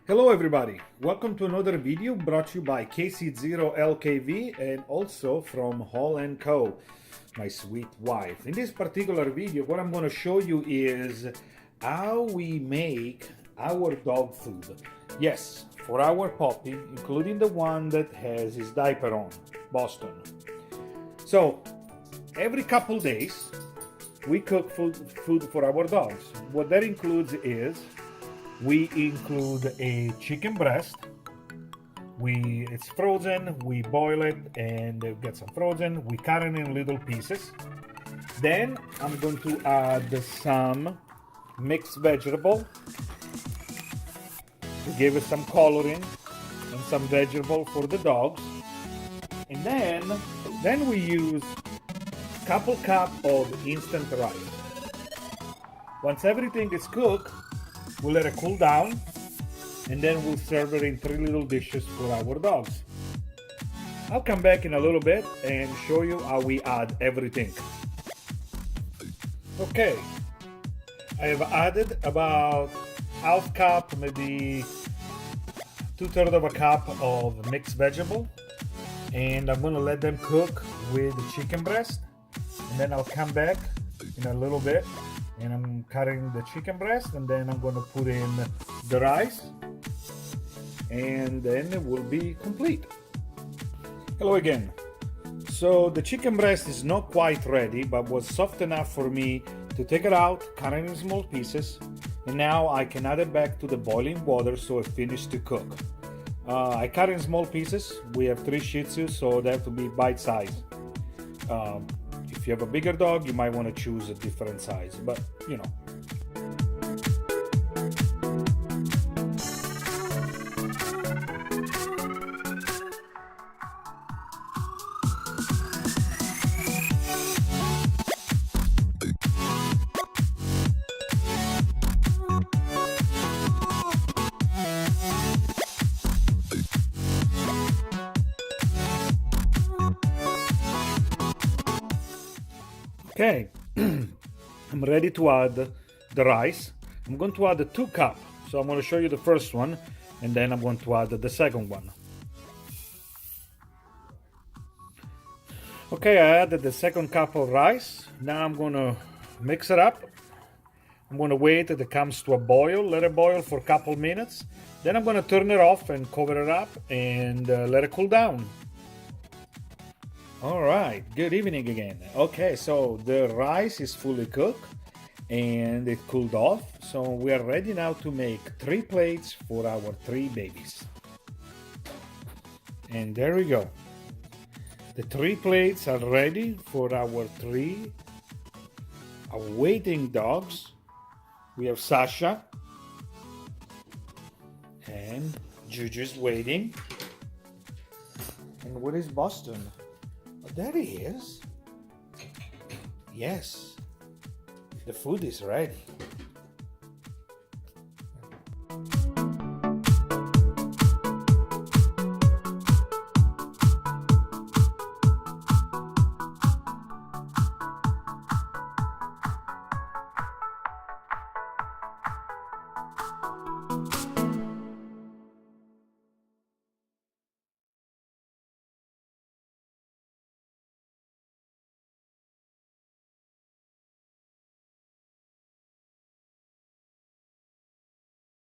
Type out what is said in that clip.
Hello everybody, welcome to another video brought to you by KC0LKV and also from HaulandCo, my sweet wife. In this particular video, what I'm going to show you is how we make our dog food. Yes, for our puppy, including the one that has his diaper on, Boston. So, every couple days, we cook food for our dogs. What that includes is we include a chicken breast. It's frozen, we boil it and it gets some frozen. We cut it in little pieces. Then I'm going to add some mixed vegetable to give it some coloring and some vegetable for the dogs. And then we use a couple cup of instant rice. Once everything is cooked, we'll let it cool down, and then we'll serve it in 3 little dishes for our dogs. I'll come back in a little bit and show you how we add everything. Okay, I have added about half cup, maybe 2/3 of a cup of mixed vegetable, and I'm gonna let them cook with the chicken breast, and then I'll come back in a little bit and I'm cutting the chicken breast, and then I'm going to put in the rice, and then it will be complete. Hello again. So the chicken breast is not quite ready, but was soft enough for me to take it out, cut it in small pieces, and now I can add it back to the boiling water so it finished to cook. I cut in small pieces. We have 3 Shih Tzus, so they have to be bite size. If you have a bigger dog, you might want to choose a different size, but you know. Okay, I'm ready to add the rice. I'm going to add 2 cups. So I'm going to show you the first one, and then I'm going to add the second one. Okay, I added the second cup of rice. Now I'm going to mix it up. I'm going to wait till it comes to a boil, let it boil for a couple minutes. Then I'm going to turn it off and cover it up and let it cool down. All right, good evening again. Okay, so the rice is fully cooked and it cooled off. So we are ready now to make 3 plates for our 3 babies. And there we go. The 3 plates are ready for our 3 awaiting dogs. We have Sasha and Juju's waiting. And what is Boston? There he is. Yes, the food is ready.